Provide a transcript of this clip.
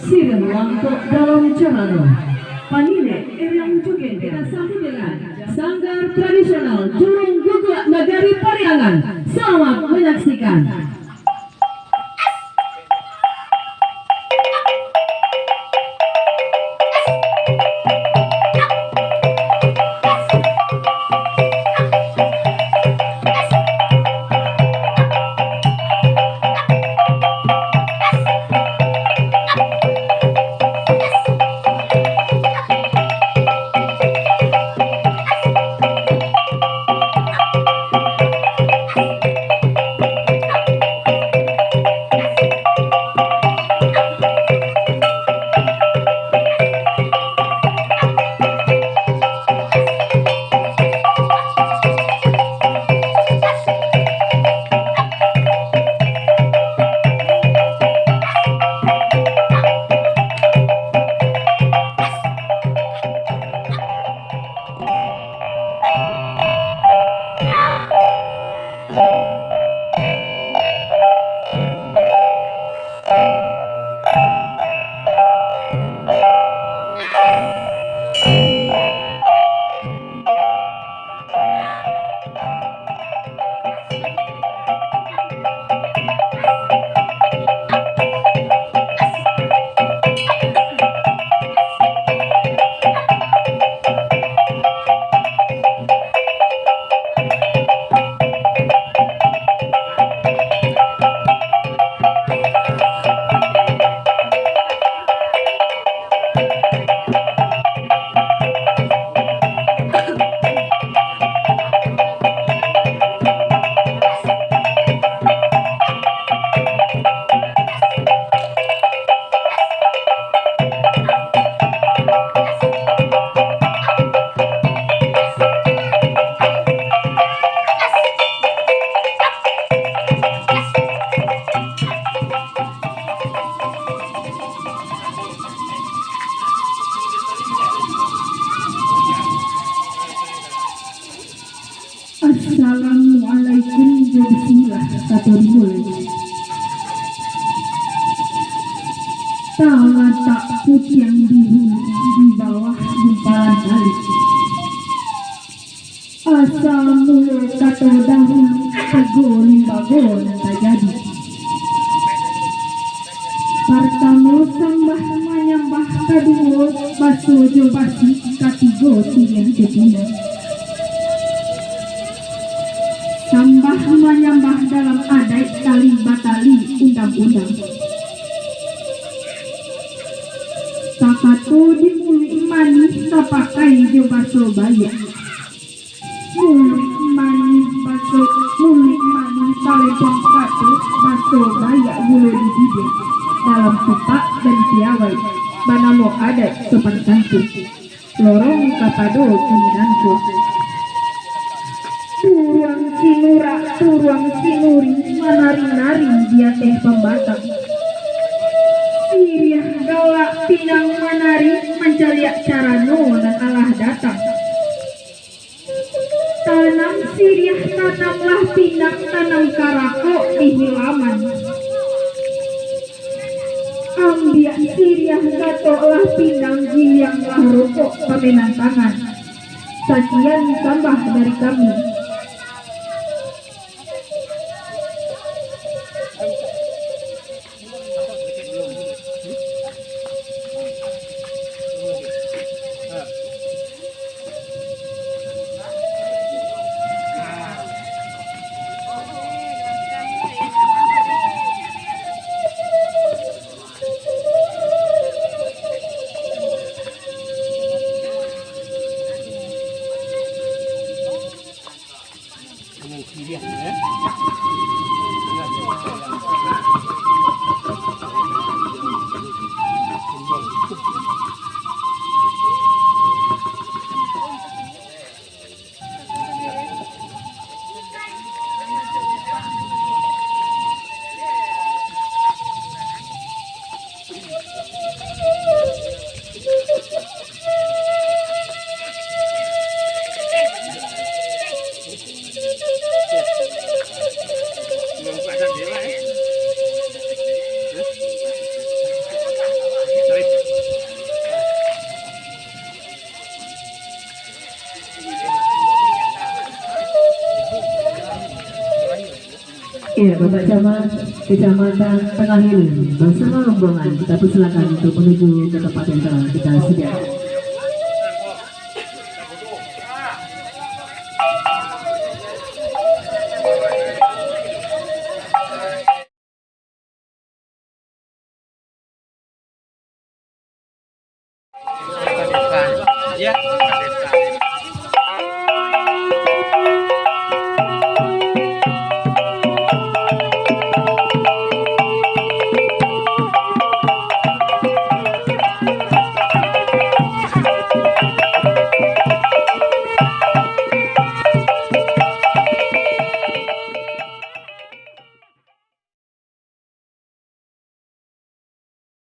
Sirem langkok dalam carano Panile yang juga kita sambut dengan sanggar tradisional jrng guguak nagari pariangan. Selamat menyaksikan. Assalamualaikum bismillah kata dimulai. Tawa tak putih yang biru di bawah gumpalan salib. Asal mula kata dahulu tegur limbago tak jadi. Pertama sambah menyambah, kedua basuh jobasi, ketiga silian ketiga. Sambah menyambah dalam adat tali batali undang-undang. Takatu dimulai manis tapakai jo baso bayak. Mulai manis talepong katu baso bayak bulu di bibir dalam tupak dan piawai. Banamo adat sopan santun. Lorong kapado kuninanku. Turuang sinuri menari-nari dia teh pembatang. Siriah galak pinang menari mencariak carano dan Allah datang. Tanam siriah tanamlah pinang, tanam karako di hilaman. Ambiak siriah gatoklah pinang, gianglah rokok pamenang tangan. Sajian tambah dari kami. Iya, Bapak Camat, Kecamatan Tengah Hilir bersama rombongan kita persilakan untuk menuju ke tempat yang telah kita sediakan. Ya.